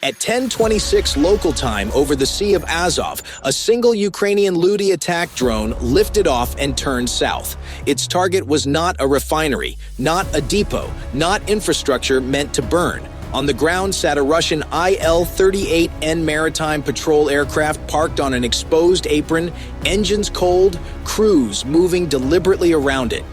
At 10:26 local time over the Sea of Azov, a single Ukrainian Ludi attack drone lifted off and turned south. Its target was not a refinery, not a depot, not infrastructure meant to burn. On the ground sat a Russian Il-38N maritime patrol aircraft parked on an exposed apron, engines cold, crews moving deliberately around it.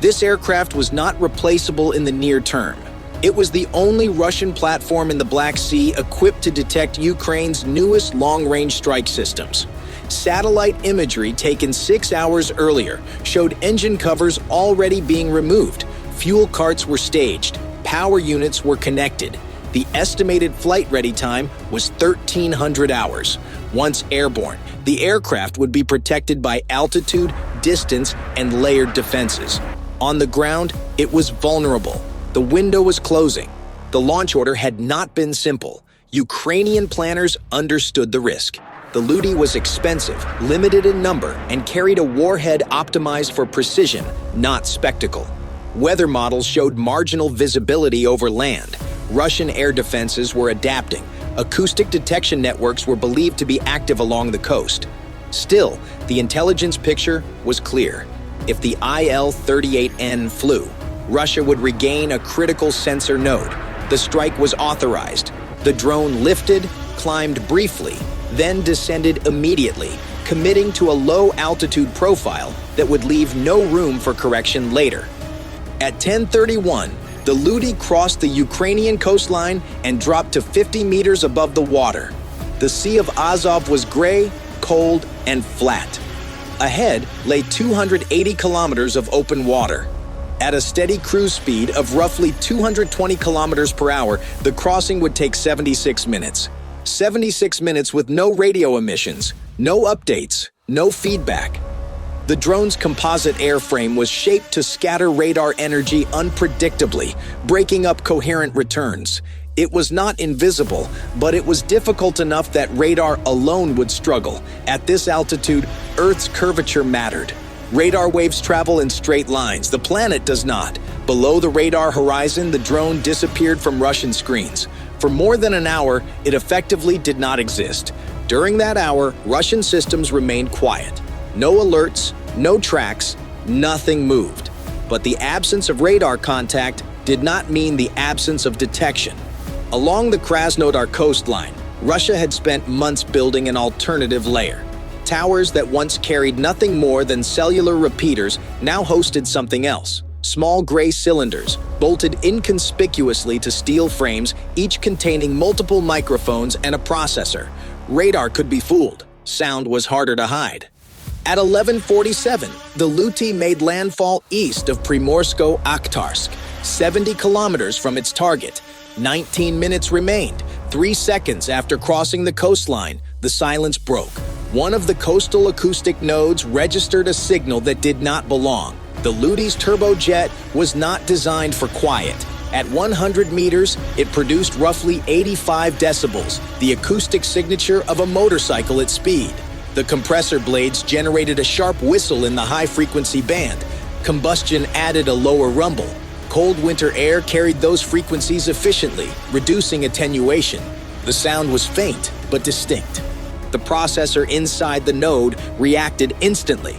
This aircraft was not replaceable in the near term. It was the only Russian platform in the Black Sea equipped to detect Ukraine's newest long-range strike systems. Satellite imagery taken 6 hours earlier showed engine covers already being removed. Fuel carts were staged. Power units were connected. The estimated flight-ready time was 1,300 hours. Once airborne, the aircraft would be protected by altitude, distance, and layered defenses. On the ground, it was vulnerable. The window was closing. The launch order had not been simple. Ukrainian planners understood the risk. The Ludi was expensive, limited in number, and carried a warhead optimized for precision, not spectacle. Weather models showed marginal visibility over land. Russian air defenses were adapting. Acoustic detection networks were believed to be active along the coast. Still, the intelligence picture was clear. If the Il-38N flew, Russia would regain a critical sensor node. The strike was authorized. The drone lifted, climbed briefly, then descended immediately, committing to a low-altitude profile that would leave no room for correction later. At 10:31, the Ludi crossed the Ukrainian coastline and dropped to 50 meters above the water. The Sea of Azov was gray, cold, and flat. Ahead lay 280 kilometers of open water. At a steady cruise speed of roughly 220 kilometers per hour, the crossing would take 76 minutes. 76 minutes with no radio emissions, no updates, no feedback. The drone's composite airframe was shaped to scatter radar energy unpredictably, breaking up coherent returns. It was not invisible, but it was difficult enough that radar alone would struggle. At this altitude, Earth's curvature mattered. Radar waves travel in straight lines. The planet does not. Below the radar horizon, the drone disappeared from Russian screens. For more than an hour, it effectively did not exist. During that hour, Russian systems remained quiet. No alerts, no tracks, nothing moved. But the absence of radar contact did not mean the absence of detection. Along the Krasnodar coastline, Russia had spent months building an alternative layer. Towers that once carried nothing more than cellular repeaters now hosted something else. Small gray cylinders, bolted inconspicuously to steel frames, each containing multiple microphones and a processor. Radar could be fooled. Sound was harder to hide. At 11:47, the Ludi made landfall east of Primorsko-Akhtarsk, 70 kilometers from its target. 19 minutes remained. 3 seconds after crossing the coastline, the silence broke. One of the coastal acoustic nodes registered a signal that did not belong. The Ludi's turbojet was not designed for quiet. At 100 meters, it produced roughly 85 decibels, the acoustic signature of a motorcycle at speed. The compressor blades generated a sharp whistle in the high-frequency band. Combustion added a lower rumble. Cold winter air carried those frequencies efficiently, reducing attenuation. The sound was faint, but distinct. The processor inside the node reacted instantly.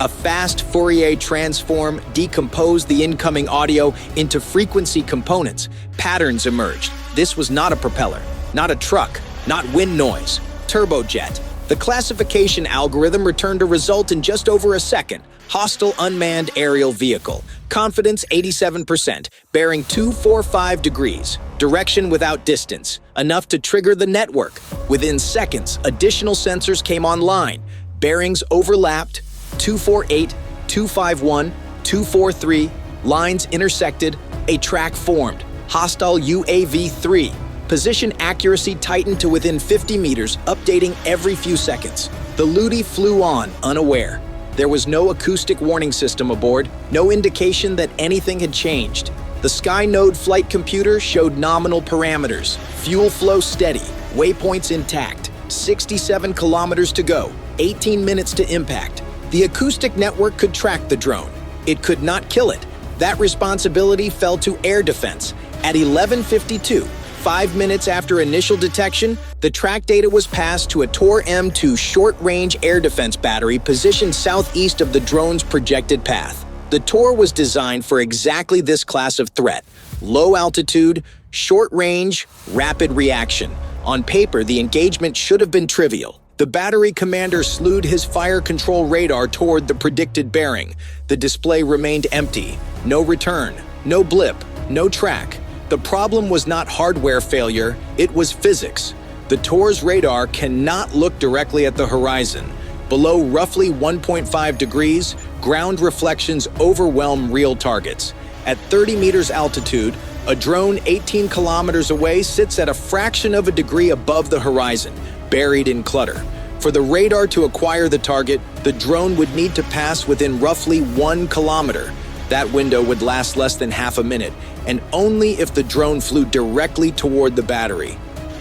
A fast Fourier transform decomposed the incoming audio into frequency components. Patterns emerged. This was not a propeller, not a truck, not wind noise. Turbojet. The classification algorithm returned a result in just over a second. Hostile unmanned aerial vehicle. Confidence 87%, bearing 245 degrees. Direction without distance, enough to trigger the network. Within seconds, additional sensors came online. Bearings overlapped, 248, 251, 243, lines intersected, a track formed. Hostile UAV-3. Position accuracy tightened to within 50 meters, updating every few seconds. The Ludi flew on, unaware. There was no acoustic warning system aboard, no indication that anything had changed. The SkyNode flight computer showed nominal parameters. Fuel flow steady, waypoints intact, 67 kilometers to go, 18 minutes to impact. The acoustic network could track the drone. It could not kill it. That responsibility fell to air defense. At 11:52, 5 minutes after initial detection, the track data was passed to a Tor-M2 short-range air defense battery positioned southeast of the drone's projected path. The Tor was designed for exactly this class of threat: low altitude, short range, rapid reaction. On paper, the engagement should have been trivial. The battery commander slewed his fire control radar toward the predicted bearing. The display remained empty. No return, no blip, no track. The problem was not hardware failure, it was physics. The Tor's radar cannot look directly at the horizon. Below roughly 1.5 degrees, ground reflections overwhelm real targets. At 30 meters altitude, a drone 18 kilometers away sits at a fraction of a degree above the horizon, buried in clutter. For the radar to acquire the target, the drone would need to pass within roughly 1 kilometer. That window would last less than half a minute, and only if the drone flew directly toward the battery.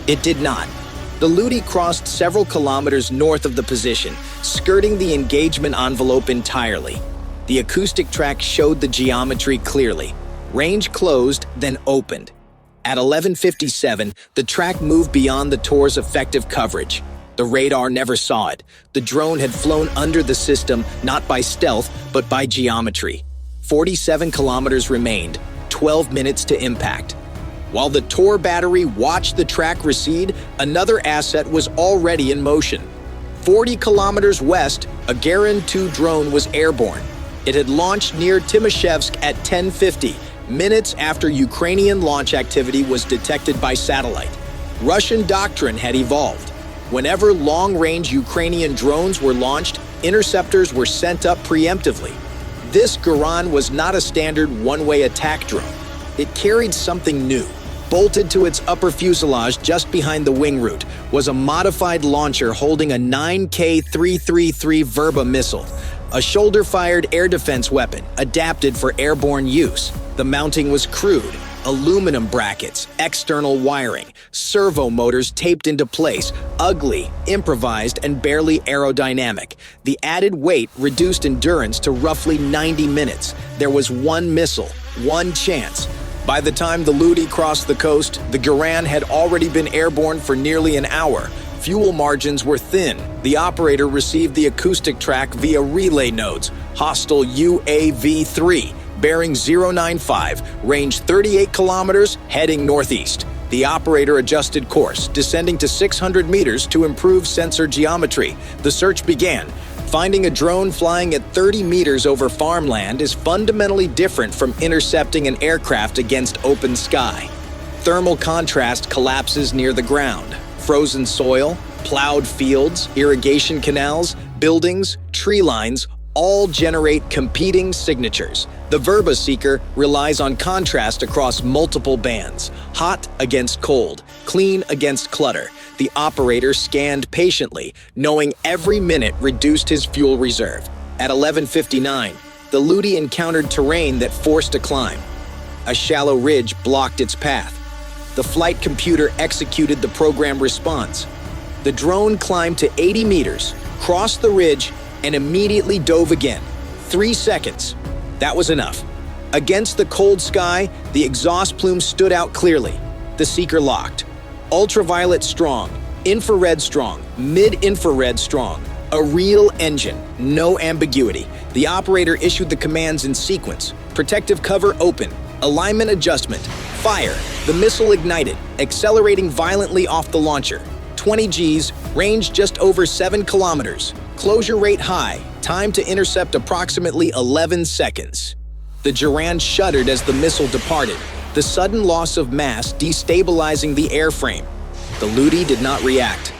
It did not. The Ludi crossed several kilometers north of the position, skirting the engagement envelope entirely. The acoustic track showed the geometry clearly. Range closed, then opened. At 11:57, the track moved beyond the Tor's effective coverage. The radar never saw it. The drone had flown under the system, not by stealth, but by geometry. 47 kilometers remained, 12 minutes to impact. While the Tor battery watched the track recede, another asset was already in motion. 40 kilometers west, a Garin-2 drone was airborne. It had launched near Timashevsk at 10:50, minutes after Ukrainian launch activity was detected by satellite. Russian doctrine had evolved. Whenever long-range Ukrainian drones were launched, interceptors were sent up preemptively. This Garan was not a standard one-way attack drone. It carried something new. Bolted to its upper fuselage just behind the wing root was a modified launcher holding a 9K-333 Verba missile, a shoulder-fired air defense weapon adapted for airborne use. The mounting was crude: aluminum brackets, external wiring, servo motors taped into place, ugly, improvised, and barely aerodynamic. The added weight reduced endurance to roughly 90 minutes. There was one missile, one chance. By the time the Ludi crossed the coast, the Garan had already been airborne for nearly an hour. Fuel margins were thin. The operator received the acoustic track via relay nodes. Hostile UAV-3, bearing 095, range 38 kilometers, heading northeast. The operator adjusted course, descending to 600 meters to improve sensor geometry. The search began. Finding a drone flying at 30 meters over farmland is fundamentally different from intercepting an aircraft against open sky. Thermal contrast collapses near the ground. Frozen soil, plowed fields, irrigation canals, buildings, tree lines all generate competing signatures. The Verba seeker relies on contrast across multiple bands: hot against cold, clean against clutter. The operator scanned patiently, knowing every minute reduced his fuel reserve. At 11:59, the Ludi encountered terrain that forced a climb. A shallow ridge blocked its path. The flight computer executed the program response. The drone climbed to 80 meters, crossed the ridge, and immediately dove again. 3 seconds. That was enough. Against the cold sky, the exhaust plume stood out clearly. The seeker locked. Ultraviolet strong, infrared strong, mid-infrared strong. A real engine, no ambiguity. The operator issued the commands in sequence. Protective cover open, alignment adjustment, fire. The missile ignited, accelerating violently off the launcher. 20 Gs, range just over 7 kilometers. Closure rate high, time to intercept approximately 11 seconds. The Garan shuddered as the missile departed, the sudden loss of mass destabilizing the airframe. The Ludi did not react.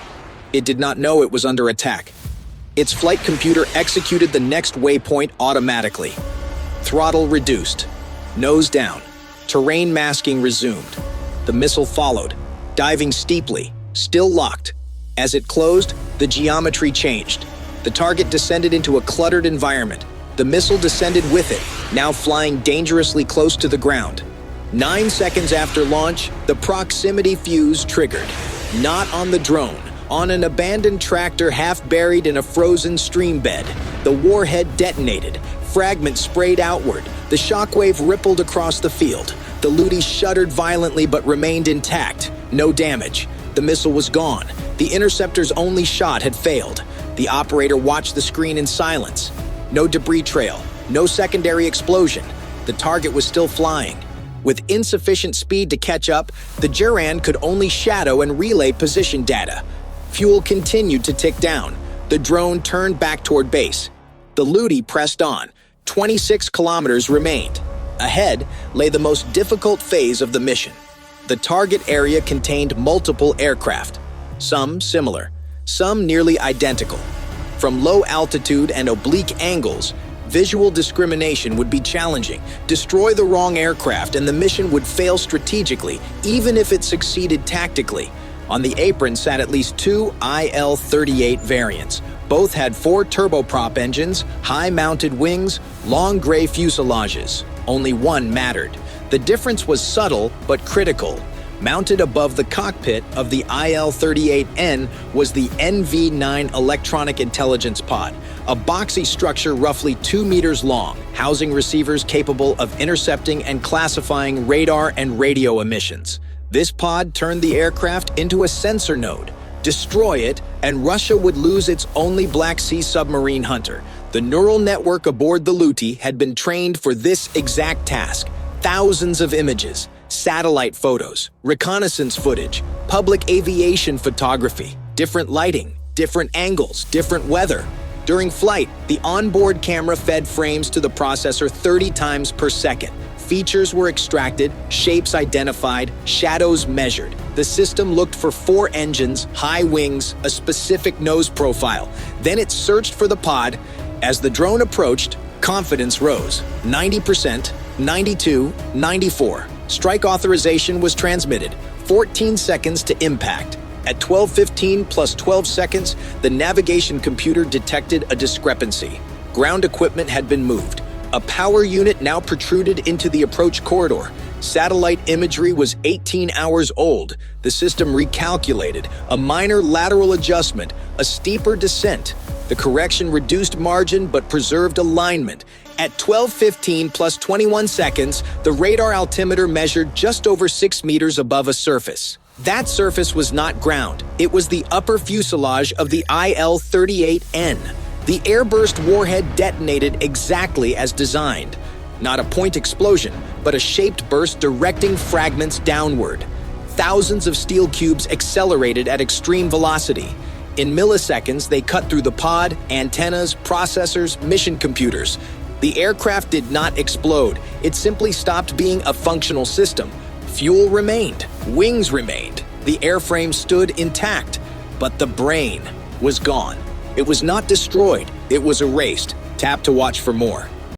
It did not know it was under attack. Its flight computer executed the next waypoint automatically. Throttle reduced. Nose down. Terrain masking resumed. The missile followed, diving steeply, still locked. As it closed, the geometry changed. The target descended into a cluttered environment. The missile descended with it, now flying dangerously close to the ground. 9 seconds after launch, the proximity fuse triggered. Not on the drone, on an abandoned tractor half buried in a frozen stream bed. The warhead detonated. Fragments sprayed outward. The shockwave rippled across the field. The Ludi shuddered violently but remained intact. No damage. The missile was gone. The interceptor's only shot had failed. The operator watched the screen in silence. No debris trail. No secondary explosion. The target was still flying. With insufficient speed to catch up, the Gerand could only shadow and relay position data. Fuel continued to tick down. The drone turned back toward base. The Ludi pressed on. 26 kilometers remained. Ahead lay the most difficult phase of the mission. The target area contained multiple aircraft, some similar, some nearly identical. From low altitude and oblique angles, visual discrimination would be challenging. Destroy the wrong aircraft and the mission would fail strategically, even if it succeeded tactically. On the apron sat at least two Il-38 variants. Both had 4 turboprop engines, high-mounted wings, long gray fuselages. Only one mattered. The difference was subtle but critical. Mounted above the cockpit of the Il-38N was the NV-9 electronic intelligence pod, a boxy structure roughly 2 meters long, housing receivers capable of intercepting and classifying radar and radio emissions. This pod turned the aircraft into a sensor node. Destroy it, and Russia would lose its only Black Sea submarine hunter. The neural network aboard the Ludi had been trained for this exact task. Thousands of images, satellite photos, reconnaissance footage, public aviation photography, different lighting, different angles, different weather. During flight, the onboard camera fed frames to the processor 30 times per second. Features were extracted, shapes identified, shadows measured. The system looked for 4 engines, high wings, a specific nose profile. Then it searched for the pod. As the drone approached, confidence rose. 90%, 92, 94. Strike authorization was transmitted. 14 seconds to impact. At 12:15 plus 12 seconds, the navigation computer detected a discrepancy. Ground equipment had been moved. A power unit now protruded into the approach corridor. Satellite imagery was 18 hours old. The system recalculated. A minor lateral adjustment, a steeper descent. The correction reduced margin but preserved alignment. At 12:15 plus 21 seconds, the radar altimeter measured just over 6 meters above a surface. That surface was not ground. It was the upper fuselage of the Il-38N. The airburst warhead detonated exactly as designed. Not a point explosion, but a shaped burst directing fragments downward. Thousands of steel cubes accelerated at extreme velocity. In milliseconds, they cut through the pod, antennas, processors, mission computers. The aircraft did not explode. It simply stopped being a functional system. Fuel remained. Wings remained. The airframe stood intact. But the brain was gone. It was not destroyed. It was erased. Tap to watch for more.